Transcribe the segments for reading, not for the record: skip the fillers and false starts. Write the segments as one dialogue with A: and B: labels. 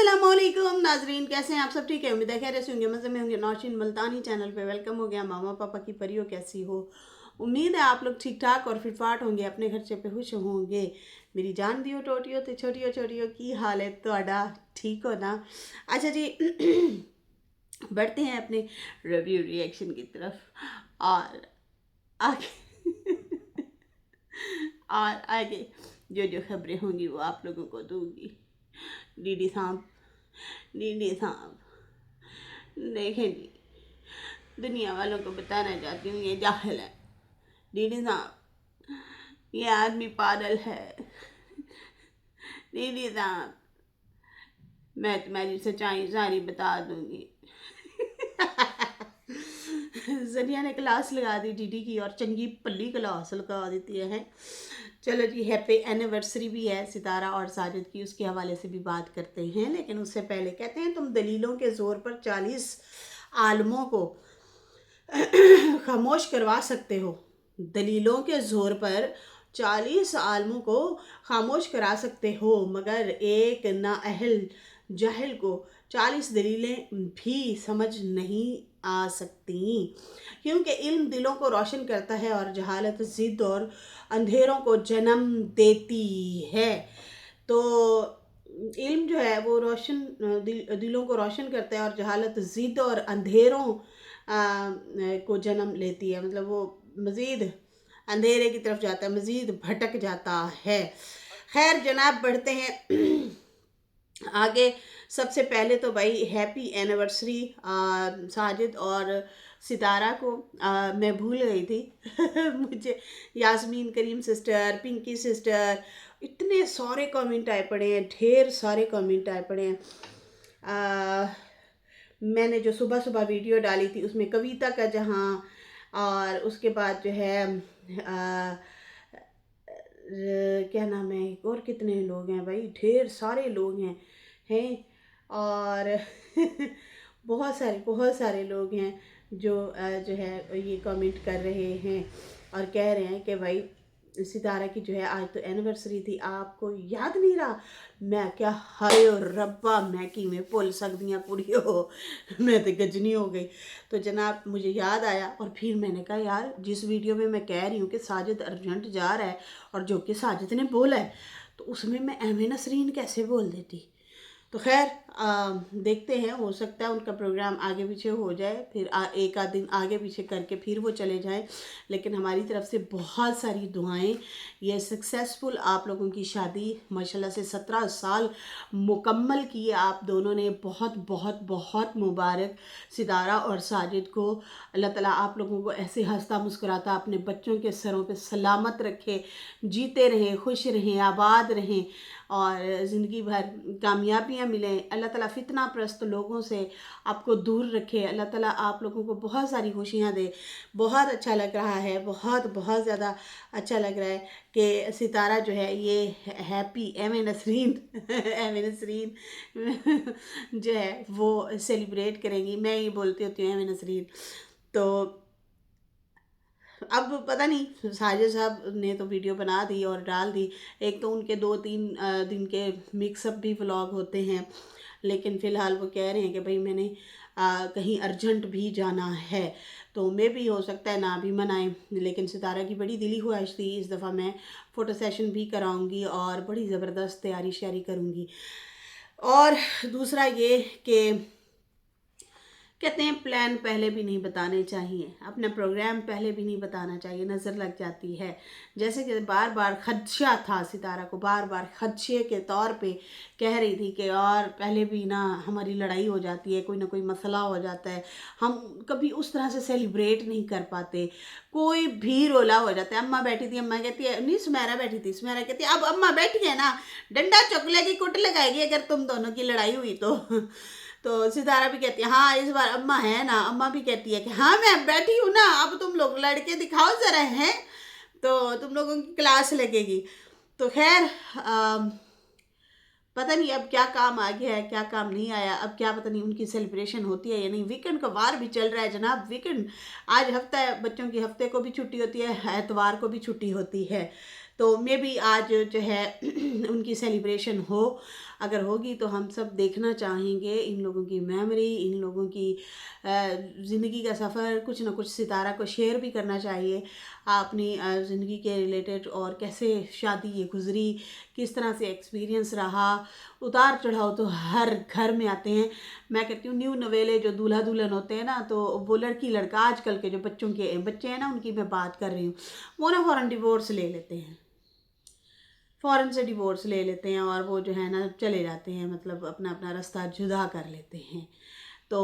A: अस्सलामुअलैकुम नाजरीन, कैसे हैं आप सब? ठीक है, उम्मीद है खैर से होंगे, मज़े में होंगे। नौशीन मुल्तानी चैनल पे वेलकम हो गया। मामा पापा की परियों कैसी हो? उम्मीद है आप लोग ठीक ठाक और फिटफाट होंगे, अपने खर्चे पे खुश होंगे। मेरी जान दियो टोटियो तो छोटियो छोटियो की हाल है तो ठीक हो ना? अच्छा जी बढ़ते हैं अपने रिव्यू रिएक्शन की तरफ और आगे और आगे जो जो खबरें होंगी वो आप लोगों को दूंगी। डीडी साहब, डीडी साहब देखें जी, दुनिया वालों को बताना चाहती हूँ ये जाहिल है। डीडी साहब, ये आदमी पागल है। डीडी साहब, मैं तुम्हारी सच्चाई सारी बता दूंगी। जनिया ने क्लास लगा दी डीडी की और चंगी पल्ली क्लास लगा देती है। चलो जी, हैप्पी एनिवर्सरी भी है सितारा और साजिद की, उसके हवाले से भी बात करते हैं। लेकिन उससे पहले कहते हैं तुम दलीलों के जोर पर 40 आलमों को खामोश करवा सकते हो। दलीलों के जोर पर 40 आलमों को खामोश करा सकते हो, मगर एक नाअहल जाहिल को 40 दलीलें भी समझ नहीं आ सकती, क्योंकि इल्म दिलों को रोशन करता है और जहालत जिद और अंधेरों को जन्म देती है। तो इल्म जो है वो दिलों को रोशन करता है और जहालत जिद और अंधेरों को जन्म लेती है। मतलब वो मज़ीद अंधेरे की तरफ जाता है, मज़ीद भटक जाता है। खैर जनाब, बढ़ते हैं आगे। सबसे पहले तो भाई हैप्पी एनिवर्सरी साजिद और सितारा को। मैं भूल गई थी मुझे यास्मीन करीम सिस्टर, पिंकी सिस्टर, इतने सारे कमेंट आए पड़े हैं, ढेर सारे कमेंट आए पड़े हैं। मैंने जो सुबह सुबह वीडियो डाली थी उसमें कविता का जहाँ, और उसके बाद जो है क्या नाम है, और कितने लोग हैं भाई, ढेर सारे लोग हैं और बहुत सारे लोग हैं जो है ये कमेंट कर रहे हैं और कह रहे हैं कि भाई सितारा की जो है आज तो एनिवर्सरी थी, आपको याद नहीं रहा? मैं क्या, हाय और रब्बा, मैं कि मैं भुल सकती हूँ कुड़ी हो मैं तो गजनी हो गई। तो जनाब मुझे याद आया और फिर मैंने कहा यार, जिस वीडियो में मैं कह रही हूँ कि साजिद अर्जेंट जा रहा है और जो कि साजिद ने बोला है, तो उसमें मैं एम नसरीन कैसे बोल देती? तो खैर देखते हैं, हो सकता है उनका प्रोग्राम आगे पीछे हो जाए, फिर एक आध दिन आगे पीछे करके फिर वो चले जाएं। लेकिन हमारी तरफ से बहुत सारी दुआएं, ये सक्सेसफुल आप लोगों की शादी माशाल्लाह से 17 साल मुकम्मल की आप दोनों ने, बहुत बहुत बहुत मुबारक। सितारा और साजिद को अल्लाह ताला आप लोगों को ऐसे हंसता मुस्कुराता अपने बच्चों के सरों पे सलामत रखे, जीते रहें, खुश रहें, आबाद रहें और ज़िंदगी भर कामयाबियाँ मिलें। अल्लाह ताला फितना प्रस्त लोगों से आपको दूर रखे। अल्लाह ताला आप लोगों को बहुत सारी खुशियाँ दे। बहुत अच्छा लग रहा है, बहुत बहुत ज़्यादा अच्छा लग रहा है कि सितारा जो है ये happy M Nasreen M Nasreen जो है वो सेलिब्रेट करेंगी। मैं ये बोलती होती हूँ एम नसरीन। तो अब पता नहीं, साजिद साहब ने तो वीडियो बना दी और डाल दी। एक तो उनके 2-3 दिन के मिक्सअप भी व्लॉग होते हैं, लेकिन फ़िलहाल वो कह रहे हैं कि भाई मैंने कहीं अर्जेंट भी जाना है, तो मे भी हो सकता है ना भी मनाएं। लेकिन सितारा की बड़ी दिली ख्वाहिश थी, इस दफ़ा मैं फ़ोटो सेशन भी कराऊंगी और बड़ी ज़बरदस्त तैयारी श्यारी करूँगी। और दूसरा ये कि कहते हैं प्लान पहले भी नहीं बताने चाहिए, अपना प्रोग्राम पहले भी नहीं बताना चाहिए, नज़र लग जाती है। जैसे कि बार बार खदशा था सितारा को, बार बार खदशे के तौर पे कह रही थी कि और पहले भी ना हमारी लड़ाई हो जाती है, कोई ना कोई मसला हो जाता है, हम कभी उस तरह से सेलिब्रेट नहीं कर पाते, कोई भी रोला हो जाता है। अम्मा बैठी थी, अम्मा कहती है, नहीं सुमेरा बैठी थी, सुमेरा कहती है अब अम्मा बैठी है ना, डंडा चुक लेगी, कुट लगाएगी अगर तुम दोनों की लड़ाई हुई तो सितारा भी कहती है हाँ इस बार अम्मा है ना, अम्मा भी कहती है कि हाँ मैं बैठी हूँ ना, अब तुम लोग लड़के दिखाओ ज़रा, हैं तो तुम लोगों की क्लास लगेगी। तो खैर पता नहीं अब क्या काम आ गया है, क्या काम नहीं आया, अब क्या पता नहीं उनकी सेलिब्रेशन होती है या नहीं। वीकेंड का वार भी चल रहा है जनाब, वीकेंड आज हफ्ता है, बच्चों की हफ्ते को भी छुट्टी होती है, एतवार को भी छुट्टी होती है। तो मे भी आज जो है उनकी सेलिब्रेशन हो, अगर होगी तो हम सब देखना चाहेंगे इन लोगों की मेमोरी, इन लोगों की ज़िंदगी का सफ़र। कुछ ना कुछ सितारा को शेयर भी करना चाहिए अपनी ज़िंदगी के रिलेटेड, और कैसे शादी ये गुज़री, किस तरह से एक्सपीरियंस रहा। उतार चढ़ाव तो हर घर में आते हैं। मैं कहती हूँ न्यू नवेले जो दूल्हा दुल्हन होते हैं ना, तो वो लड़की लड़का आजकल के जो बच्चे हैं ना, उनकी मैं बात कर रही हूँ, वो ना फ़ौरन डिवोर्स ले लेते हैं, फ़ौरन से डिवोर्स ले लेते हैं और वो जो है ना चले जाते हैं, मतलब अपना अपना रास्ता जुदा कर लेते हैं। तो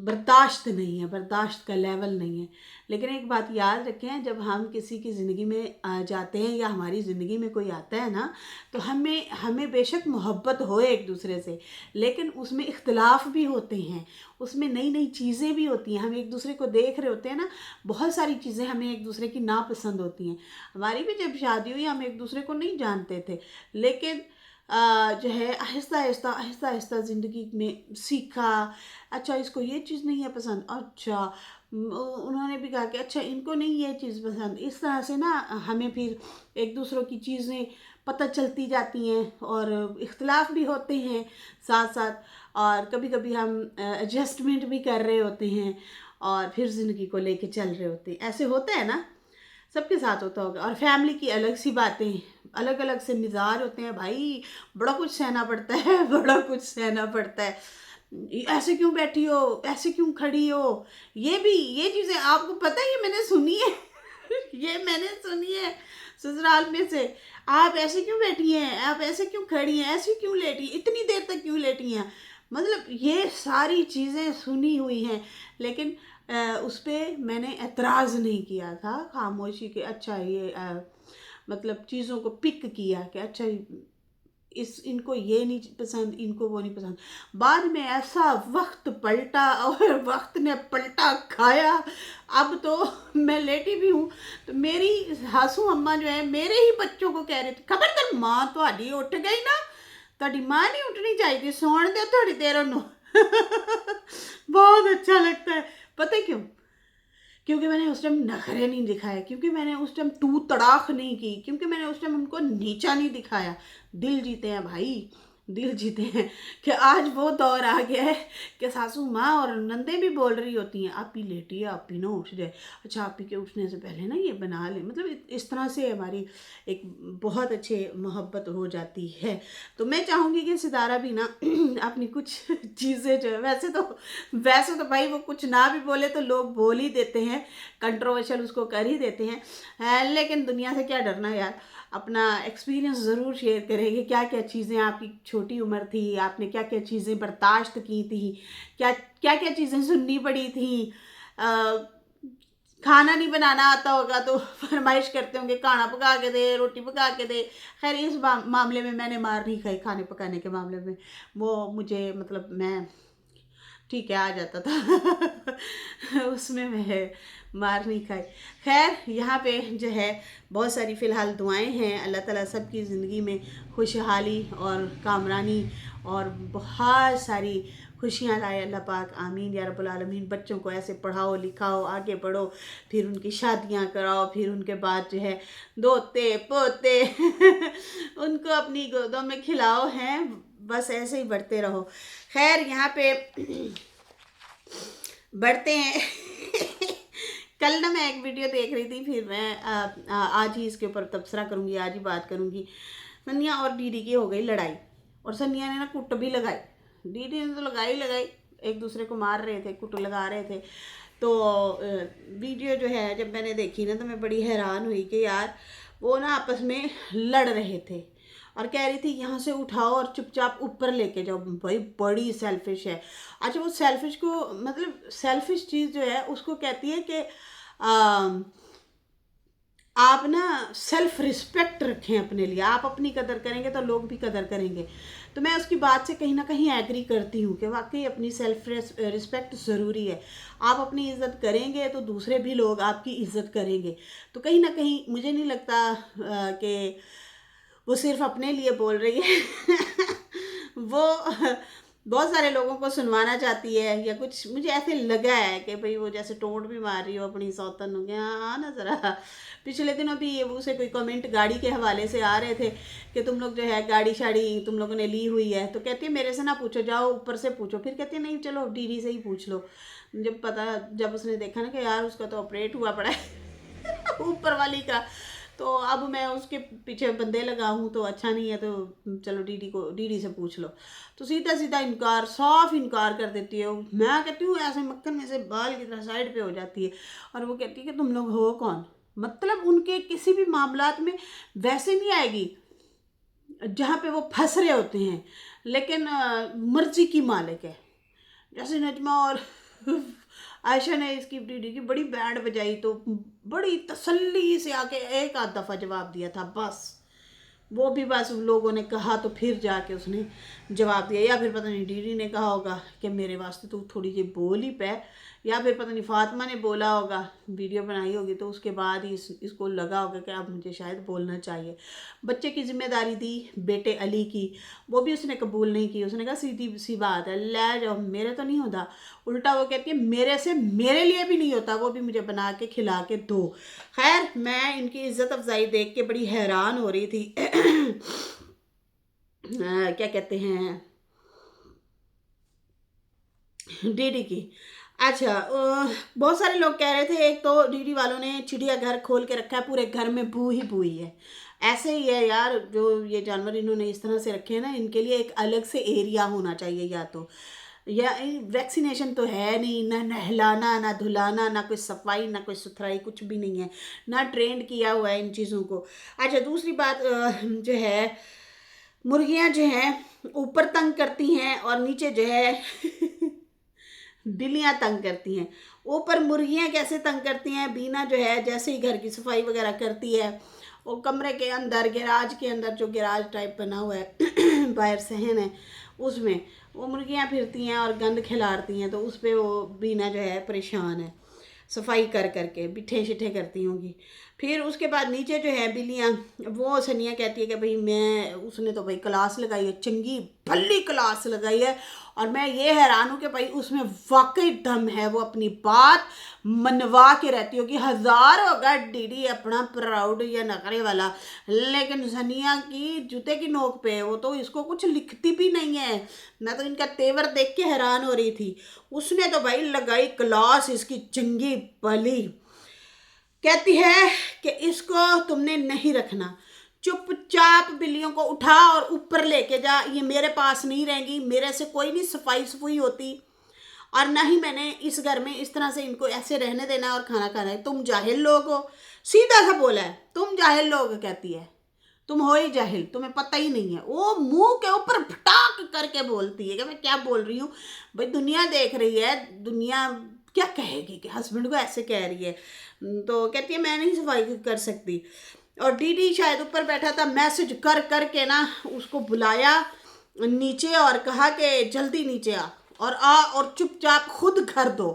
A: बर्दाश्त नहीं है, बर्दाश्त का लेवल नहीं है। लेकिन एक बात याद रखें, जब हम किसी की ज़िंदगी में जाते हैं या हमारी ज़िंदगी में कोई आता है ना, तो हमें हमें बेशक मोहब्बत हो एक दूसरे से, लेकिन उसमें इख्तलाफ भी होते हैं, उसमें नई नई चीज़ें भी होती हैं। हम एक दूसरे को देख रहे होते हैं ना, बहुत सारी चीज़ें हमें एक दूसरे की नापसंद होती हैं। हमारी भी जब शादी हुई हम एक दूसरे को नहीं जानते थे, लेकिन जो है आहिस्ता आहिस्ता आहिस्ता आहिस्ता ज़िंदगी में सीखा। अच्छा इसको ये चीज़ नहीं है पसंद, अच्छा उन्होंने भी कहा कि अच्छा इनको नहीं ये चीज़ पसंद। इस तरह से ना हमें फिर एक दूसरों की चीज़ें पता चलती जाती हैं और इख्तलाफ भी होते हैं साथ साथ, और कभी कभी हम एडजस्टमेंट भी कर रहे होते हैं और फिर ज़िंदगी को लेके चल रहे होते हैं। ऐसे होता है ना, सबके साथ होता होगा। और फैमिली की अलग सी बातें, अलग अलग से मिजाज होते हैं भाई, बड़ा कुछ सहना पड़ता है बड़ा कुछ सहना पड़ता है। ऐसे क्यों बैठी हो, ऐसे क्यों खड़ी हो, ये चीज़ें आपको पता है, ये मैंने सुनी है ये मैंने सुनी है ससुराल में से। आप ऐसे क्यों बैठी हैं, आप ऐसे क्यों खड़ी हैं, ऐसे क्यों लेटी, इतनी देर तक क्यों लेटी हैं, मतलब ये सारी चीज़ें सुनी हुई हैं। लेकिन उस पर मैंने एतराज़ नहीं किया था, खामोशी के अच्छा ये मतलब चीज़ों को पिक किया कि अच्छा इनको ये नहीं पसंद, इनको वो नहीं पसंद। बाद में ऐसा वक्त पलटा और वक्त ने पलटा खाया। अब तो मैं लेटी भी हूँ तो मेरी सासू अम्मा जो है मेरे ही बच्चों को कह रही थी, खबरदार माँ थोड़ी उठ गई ना, थोड़ी माँ नहीं उठनी चाहिए, सौण दे थोड़ी देर उन्हों बहुत अच्छा लगता है। पता है क्यों? क्योंकि मैंने उस टाइम नखरे नहीं दिखाए, क्योंकि मैंने उस टाइम तू तड़ाक नहीं की, क्योंकि मैंने उस टाइम उनको नीचा नहीं दिखाया। दिल जीते हैं भाई, दिल जीते हैं। कि आज वो दौर आ गया है कि सासू माँ और नंदे भी बोल रही होती हैं आप ही लेटिए, आप ही ना उठ जाए, अच्छा आप ही के उठने से पहले ना ये बना ले। मतलब इस तरह से हमारी एक बहुत अच्छे मोहब्बत हो जाती है। तो मैं चाहूँगी कि सितारा भी ना अपनी कुछ चीज़ें जो है, वैसे तो भाई वो कुछ ना भी बोले तो लोग बोल ही देते हैं, कंट्रोवर्शियल उसको कर ही देते हैं। लेकिन दुनिया से क्या डरना यार, अपना एक्सपीरियंस ज़रूर शेयर करेंगे। क्या क्या चीज़ें आपकी छोटी उम्र थी, आपने क्या क्या चीज़ें बर्दाश्त की थी, क्या क्या क्या चीज़ें सुननी पड़ी थी। खाना नहीं बनाना आता होगा तो फरमाइश करते होंगे खाना पका के दे, रोटी पका के दे। खैर इस मामले में मैंने मार नहीं खाई, खाने पकाने के मामले में वो मुझे मतलब मैं ठीक है आ जाता था उसमें मैं मार नहीं खाई। खैर यहाँ पे जो है बहुत सारी फ़िलहाल दुआएं हैं, अल्लाह ताला सबकी ज़िंदगी में खुशहाली और कामरानी और बहुत सारी खुशियाँ लाए अल्लाह पाक, आमीन या रब्बुल आलमीन। बच्चों को ऐसे पढ़ाओ लिखाओ, आगे बढ़ो, फिर उनकी शादियाँ कराओ, फिर उनके बाद जो है दोते पोते उनको अपनी गोदों में खिलाओ हैं, बस ऐसे ही बढ़ते रहो। खैर यहाँ पे बढ़ते हैं कल ना मैं एक वीडियो देख रही थी, फिर मैं आज ही इसके ऊपर तबसरा करूँगी, आज ही बात करूँगी। सनिया और दीदी की हो गई लड़ाई, और सनिया ने ना कुट भी लगाई, दीदी ने तो लगाई, एक दूसरे को मार रहे थे, कुट लगा रहे थे। तो वीडियो जो है जब मैंने देखी ना तो मैं बड़ी हैरान हुई कि यार वो ना आपस में लड़ रहे थे और कह रही थी यहाँ से उठाओ और चुपचाप ऊपर लेके जाओ। भाई बड़ी सेल्फिश है। अच्छा वो सेल्फिश को मतलब सेल्फिश चीज़ जो है उसको कहती है कि आप ना सेल्फ रिस्पेक्ट रखें अपने लिए, आप अपनी कदर करेंगे तो लोग भी कदर करेंगे। तो मैं उसकी बात से कहीं ना कहीं एग्री करती हूँ कि वाकई अपनी सेल्फ रिस्पेक्ट ज़रूरी है। आप अपनी इज़्ज़त करेंगे तो दूसरे भी लोग आपकी इज़्ज़त करेंगे। तो कहीं ना कहीं मुझे नहीं लगता कि वो सिर्फ अपने लिए बोल रही है वो बहुत सारे लोगों को सुनवाना चाहती है या कुछ, मुझे ऐसे लगा है कि भाई वो जैसे टोंट भी मार रही हो अपनी सौतन हो गया। हाँ ना ज़रा, पिछले दिनों भी ये उसे कोई कमेंट गाड़ी के हवाले से आ रहे थे कि तुम लोग जो है गाड़ी शाड़ी तुम लोगों ने ली हुई है, तो कहती है मेरे से ना पूछो, जाओ ऊपर से पूछो। फिर कहती है नहीं चलो डीडी से ही पूछ लो। जब उसने देखा ना कि यार उसका तो ऑपरेट हुआ पड़ा है ऊपर वाली का, तो अब मैं उसके पीछे बंदे लगाऊँ तो अच्छा नहीं है, तो चलो डीडी से पूछ लो। तो सीधा सीधा इनकार, साफ इनकार कर देती है। मैं कहती हूँ ऐसे मक्खन में से बाल की तरह साइड पे हो जाती है। और वो कहती है कि तुम लोग हो कौन, मतलब उनके किसी भी मामलात में वैसे नहीं आएगी जहाँ पे वो फंस रहे होते हैं, लेकिन मर्जी की मालिक है। जैसे नजमा और आयशा ने इसकी डीडी की बड़ी बैंड बजाई तो बड़ी तसल्ली से आके एक आध दफ़ा जवाब दिया था बस। वो भी बस लोगों ने कहा तो फिर जाके उसने जवाब दिया, या फिर पता नहीं डीडी ने कहा होगा कि मेरे वास्ते तो थोड़ी सी बोल ही पे, या फिर पता नहीं फातिमा ने बोला होगा, वीडियो बनाई होगी तो उसके बाद ही इसको लगा होगा कि अब मुझे शायद बोलना चाहिए। बच्चे की जिम्मेदारी दी बेटे अली की, वो भी उसने कबूल नहीं की। उसने कहा सीधी सी बात है, ले जाओ, मेरे तो नहीं होता। उल्टा वो कहती है मेरे से मेरे लिए भी नहीं होता, वो भी मुझे बना के खिला के दो। खैर मैं इनकी इज्जत अफजाई देख के बड़ी हैरान हो रही थी क्या कहते हैं डीडी की। अच्छा बहुत सारे लोग कह रहे थे, एक तो डीडी वालों ने चिड़िया घर खोल के रखा है, पूरे घर में बू ही बू ही है। ऐसे ही है यार, जो ये जानवर इन्होंने इस तरह से रखे हैं ना, इनके लिए एक अलग से एरिया होना चाहिए, या वैक्सीनेशन तो है नहीं, ना नहलाना ना धुलाना ना कोई सफाई ना कोई सुथराई, कुछ भी नहीं है, ना ट्रेंड किया हुआ है इन चीज़ों को। अच्छा दूसरी बात जो है, मुर्गियां जो हैं ऊपर तंग करती हैं और नीचे जो है बिल्लियाँ तंग करती हैं। ऊपर मुर्गियाँ कैसे तंग करती हैं, बीना जो है जैसे ही घर की सफाई वगैरह करती है, वो कमरे के अंदर गैराज के अंदर, जो गैराज टाइप बना हुआ है बाहर सहन है, उसमें वो मुर्गियाँ फिरती हैं और गंद खिलाती हैं, तो उस पर वो बीना जो है परेशान है, सफाई कर करके बिठे शिठे करती होंगी। फिर उसके बाद नीचे जो है बिल्लियाँ, वो सनिया कहती है कि भाई मैं, उसने तो भाई क्लास लगाई है, चंगी भली क्लास लगाई है, और मैं ये हैरान हूँ कि भाई उसमें वाकई दम है, वो अपनी बात मनवा के रहती होगी। हज़ार होगा डीडी अपना प्राउड या नखरे वाला, लेकिन सनिया की जूते की नोक पे, वो तो इसको कुछ लिखती भी नहीं है। मैं तो इनका तेवर देख के हैरान हो रही थी। उसने तो भाई लगाई क्लास इसकी चंगी भली। कहती है कि इसको तुमने नहीं रखना, चुपचाप बिल्लियों को उठा और ऊपर लेके जा, ये मेरे पास नहीं रहेंगी, मेरे से कोई नहीं सफाई सफुई होती, और ना ही मैंने इस घर में इस तरह से इनको ऐसे रहने देना और खाना खाना है। तुम जाहिल लोग हो, सीधा सा बोला है, तुम जाहिल लोग, कहती है तुम हो ही जाहिल, तुम्हें पता ही नहीं है। वो मुंह के ऊपर फटाक करके बोलती है कि मैं क्या बोल रही हूँ, भाई दुनिया देख रही है, दुनिया क्या कहेगी कि हस्बैंड को ऐसे कह रही है। तो कहती है मैं नहीं सफाई कर सकती। और डीडी शायद ऊपर बैठा था, मैसेज कर करके ना उसको बुलाया नीचे और कहा कि जल्दी नीचे आ और चुपचाप खुद घर धो।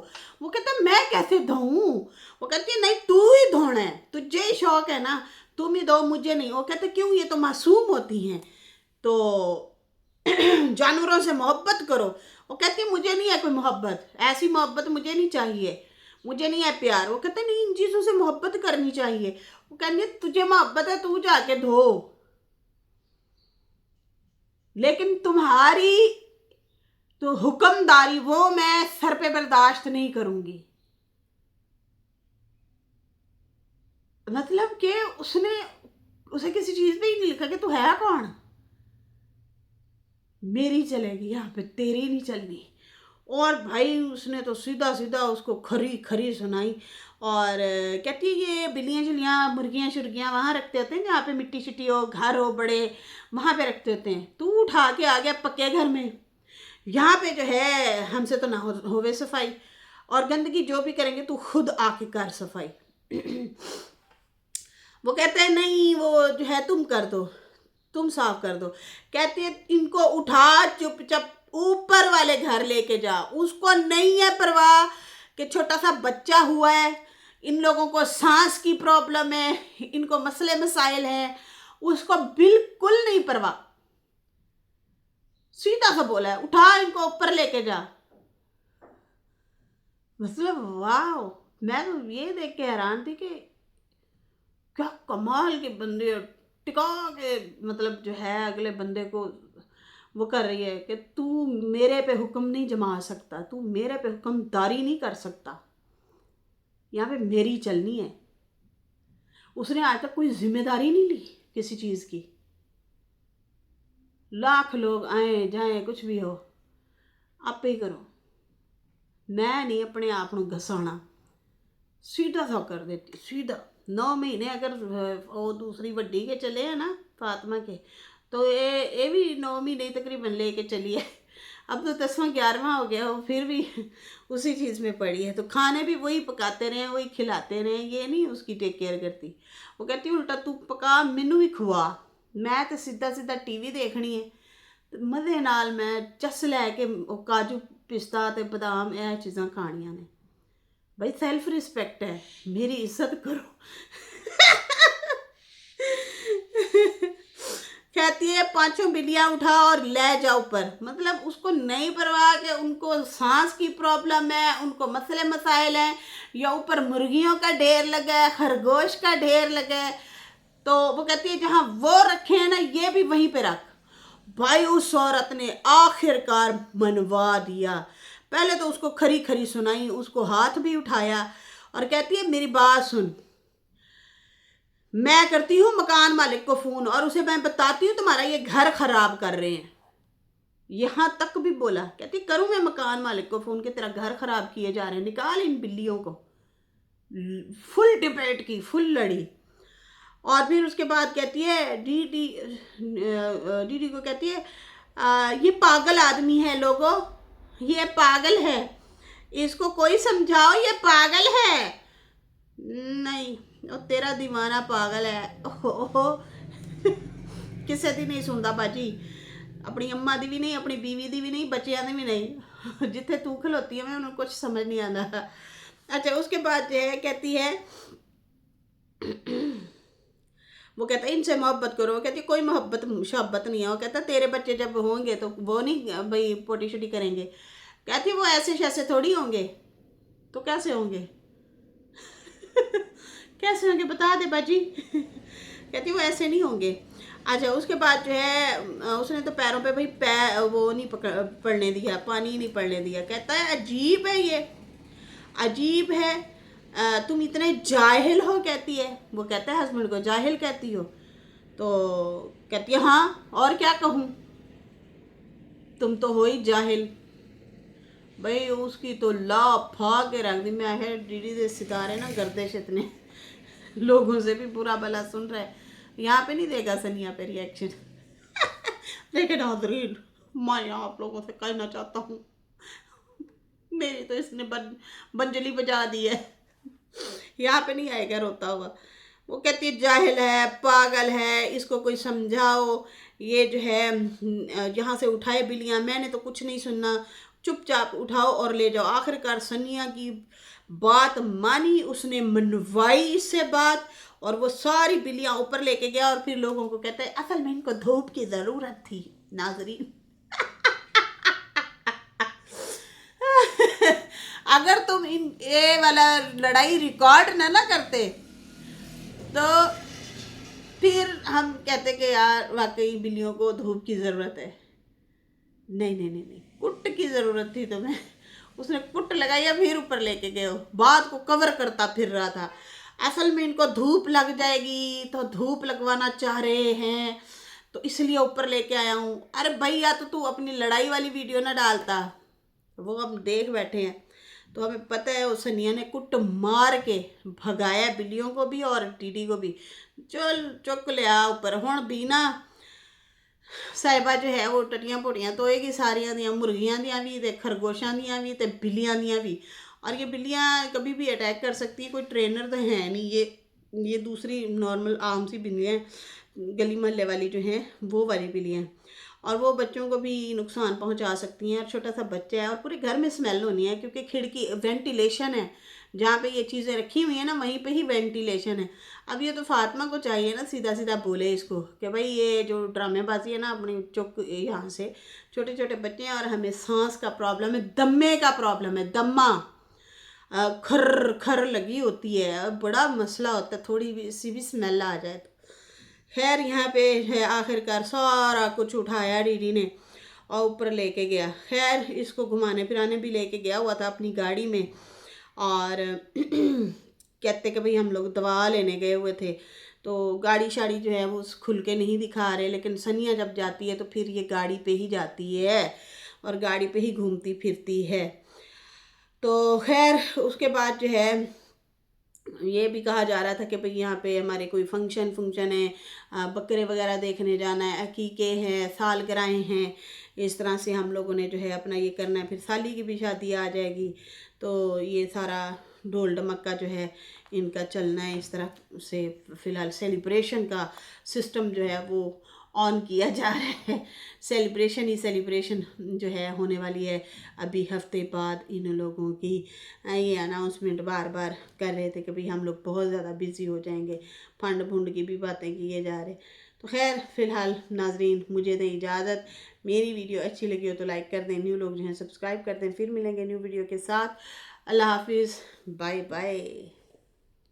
A: वो कहता मैं कैसे धोऊं, वो कहती है नहीं तू ही धोना है, तुझे ही शौक है ना, तुम ही दो, मुझे नहीं। वो कहते क्यों, ये तो मासूम होती हैं, तो जानवरों से मोहब्बत करो। वो कहती है मुझे नहीं है कोई मोहब्बत, ऐसी मोहब्बत मुझे नहीं चाहिए, मुझे नहीं है प्यार। वो कहते नहीं इन चीज़ों से मोहब्बत करनी चाहिए। वो कहती तुझे मोहब्बत है, तू जाके धो, लेकिन तुम्हारी तो हुक्मदारी वो मैं सर पे बर्दाश्त नहीं करूंगी। मतलब कि उसे किसी चीज पे ही नहीं लिखा कि तू है कौन, मेरी चलेगी यहाँ पे, तेरी नहीं चलनी। और भाई उसने तो सीधा सीधा उसको खरी खरी सुनाई। और कहती है ये बिल्लियाँ चिलियाँ मुर्गियाँ शुर्गियाँ वहाँ रखते होते हैं जहाँ पे मिट्टी शिट्टी हो, घर हो बड़े, वहाँ पे रखते होते हैं, तू उठा के आ गया पक्के घर में, यहाँ पे जो है हमसे तो ना होवे सफाई, और गंदगी जो भी करेंगे तू खुद आके कर सफाई। वो कहते हैं नहीं वो जो है तुम कर दो, तुम साफ कर दो। कहती है इनको उठा चुपचाप ऊपर वाले घर लेके जा, उसको नहीं है परवाह कि छोटा सा बच्चा हुआ है, इन लोगों को सांस की प्रॉब्लम है, इनको मसले मसाइल हैं, उसको बिल्कुल नहीं परवाह। सीधा सा बोला है, उठा इनको ऊपर लेके जा। मतलब वाह, मैं तो ये देख के हैरान थी कि क्या कमाल के बंदे हैं, टिका के मतलब जो है अगले बंदे को वो कर रही है कि तू मेरे पे हुक्म नहीं जमा सकता, तू मेरे पे हुक्मदारी नहीं कर सकता, यहाँ पे मेरी चलनी है। उसने आज तक कोई जिम्मेदारी नहीं ली किसी चीज़ की। लाख लोग आए जाए कुछ भी हो, आप ही करो, मैं नहीं अपने आप को घसाना। सीधा सा कर देती, सीधा। 9 महीने अगर वो दूसरी वड्डी के चले हैं ना फातिमा के, तो ये भी 9 महीने तकरीबन लेके चली है। अब तो 10वां 11वां हो गया, वो फिर भी उसी चीज़ में पड़ी है। तो खाने भी वही पकाते रहे, वही खिलाते रहे, ये नहीं उसकी टेक केयर करती। वो कहती उल्टा तू पका मैनू भी खुआ, मैं तो सीधा सीधा टीवी देखनी है। तो मज़े नाल मैं चस लैके काजू पिस्ता ते बादाम यह चीज़ां खानियां ने। भाई सेल्फ रिस्पेक्ट है, मेरी इज्जत करो। कहती है 5 बिल्लियाँ उठा और ले जाओ ऊपर। मतलब उसको नहीं परवाह कि उनको सांस की प्रॉब्लम है, उनको मसले मसाइल हैं, या ऊपर मुर्गियों का ढेर लगा है, खरगोश का ढेर लगा है। तो वो कहती है जहाँ वो रखे हैं ना, ये भी वहीं पे रख। भाई उस औरत ने आखिरकार मनवा दिया। पहले तो उसको खरी खरी सुनाई, उसको हाथ भी उठाया और कहती है मेरी बात सुन, मैं करती हूँ मकान मालिक को फ़ोन और उसे मैं बताती हूँ तुम्हारा ये घर खराब कर रहे हैं। यहाँ तक भी बोला। कहती करूँ मैं मकान मालिक को फ़ोन कि तेरा घर खराब किए जा रहे हैं, निकाल इन बिल्लियों को। फुल डिबेट की, फुल लड़ी। और फिर उसके बाद कहती है दीदी को कहती है ये पागल आदमी है लोगों, ये पागल है, इसको कोई समझाओ, ये पागल है। नहीं, और तेरा दीवाना पागल है। ओहो किसी दी नहीं सुनता बाजी, अपनी अम्मा दी भी नहीं, अपनी बीवी दी भी नहीं, बच्चियां दी भी नहीं। जिथे तू खलोती है मैं उन्हें कुछ समझ नहीं आता। अच्छा उसके बाद जो है कहती है वो कहता है इनसे मोहब्बत करो। वो कहती है कोई मोहब्बत शहब्बत नहीं है। वो कहता है तेरे बच्चे जब होंगे तो वो नहीं भाई पोटी शोटी करेंगे। कहती है वो ऐसे शैसे थोड़ी होंगे। तो कैसे होंगे? कैसे होंगे बता दे बाजी। कहती वो ऐसे नहीं होंगे। अच्छा उसके बाद जो है उसने तो पैरों पे भाई वो नहीं पड़ने दिया, पानी नहीं पड़ने दिया। कहता है अजीब है ये, अजीब है, तुम इतने जाहिल हो। कहती है, वो कहता है हस्बैंड को जाहिल कहती हो? तो कहती है हाँ और क्या कहूँ, तुम तो हो ही जाहिल। भाई उसकी तो ला फा के रख दी। मैं है डीडी दे सितारे ना गर्दिश इतने लोगों से भी बुरा भला सुन रहा है। यहाँ पे नहीं देगा सनिया पे रिएक्शन। लेकिन नाज़रीन मैं यहाँ आप लोगों से कहना चाहता हूँ, मेरी तो इसने बंजली बजा दी है। यहाँ पे नहीं आएगा रोता हुआ। वो कहती है जाहिल है, पागल है, इसको कोई समझाओ, ये जो है यहाँ से उठाए बिल्लियाँ, मैंने तो कुछ नहीं सुनना, चुपचाप उठाओ और ले जाओ। आखिरकार सनिया की बात मानी, उसने मनवाई इससे बात, और वो सारी बिल्लियाँ ऊपर लेके गया। और फिर लोगों को कहता है असल में इनको धूप की ज़रूरत थी। नाज़रीन अगर तुम इन ये वाला लड़ाई रिकॉर्ड ना करते तो फिर हम कहते कि यार वाकई बिल्लियों को धूप की ज़रूरत है। नहीं नहीं नहीं नहीं, कुट की ज़रूरत थी तुम्हें। उसने कुट लगाया फिर ऊपर लेके गए, बात को कवर करता फिर रहा था। असल में इनको धूप लग जाएगी तो धूप लगवाना चाह रहे हैं तो इसलिए ऊपर लेके आया हूँ। अरे भैया तो तू अपनी लड़ाई वाली वीडियो ना डालता, वो हम देख बैठे हैं। तो हमें पता है वो सनिया ने कुट मार के भगाया बिल्लियों को भी और टीटी को भी। चल चुक लिया ऊपर। हुण भी ना साहिबा जो है वो टटियां पोटियां धोएगी सारियां दियां, मुर्गियां दियां भी ते खरगोशां दियां भी ते बिल्लियां दियां भी। और ये बिल्लियां कभी भी अटैक कर सकती हैं, कोई ट्रेनर तो है नहीं। ये दूसरी नॉर्मल आम सी बिल्लियाँ गली मोहल्ले वाली जो हैं वो वाली बिल्लियाँ, और वो बच्चों को भी नुकसान पहुंचा सकती हैं। और छोटा सा बच्चा है और पूरे घर में स्मेल होनी है क्योंकि खिड़की वेंटिलेशन है, जहाँ पे ये चीज़ें रखी हुई हैं ना वहीं पे ही वेंटिलेशन है। अब ये तो फातिमा को चाहिए ना सीधा सीधा बोले इसको कि भाई ये जो ड्रामेबाजी है ना अपनी चुप यहाँ से, छोटे छोटे बच्चे हैं और हमें सांस का प्रॉब्लम है, दम्मे का प्रॉब्लम है, दम्मा खर खर लगी होती है, बड़ा मसला होता है, थोड़ी भी सी भी स्मेल आ जाए तो। खैर यहाँ पे है आखिरकार सारा कुछ उठाया दीदी ने और ऊपर लेके गया। खैर इसको घुमाने फिराने भी लेके गया हुआ था अपनी गाड़ी में, और कहते कि भाई हम लोग दवा लेने गए हुए थे तो गाड़ी शाड़ी जो है वो खुल के नहीं दिखा रहे, लेकिन सनिया जब जाती है तो फिर ये गाड़ी पे ही जाती है और गाड़ी पे ही घूमती फिरती है। तो खैर उसके बाद जो है ये भी कहा जा रहा था कि भाई यहाँ पे हमारे कोई फंक्शन है, बकरे वगैरह देखने जाना है, अकीके हैं, सालगिरहें हैं, इस तरह से हम लोगों ने जो है अपना ये करना है, फिर साली की भी शादी आ जाएगी, तो ये सारा ढोल ढमक्का जो है इनका चलना है इस तरह से। फ़िलहाल सेलिब्रेशन का सिस्टम जो है वो ऑन किया जा रहा है, सेलिब्रेशन ही सेलिब्रेशन जो है होने वाली है। अभी हफ्ते बाद इन लोगों की ये अनाउंसमेंट बार बार कर रहे थे कि भाई हम लोग बहुत ज़्यादा बिजी हो जाएंगे, फंड फुंड की भी बातें किए जा रहे। तो खैर फ़िलहाल नाजरीन मुझे दें इजाज़त, मेरी वीडियो अच्छी लगी हो तो लाइक कर दें, न्यू लोग जो हैं सब्सक्राइब कर दें। फिर मिलेंगे न्यू वीडियो के साथ। अल्लाह हाफिज़, बाय बाय।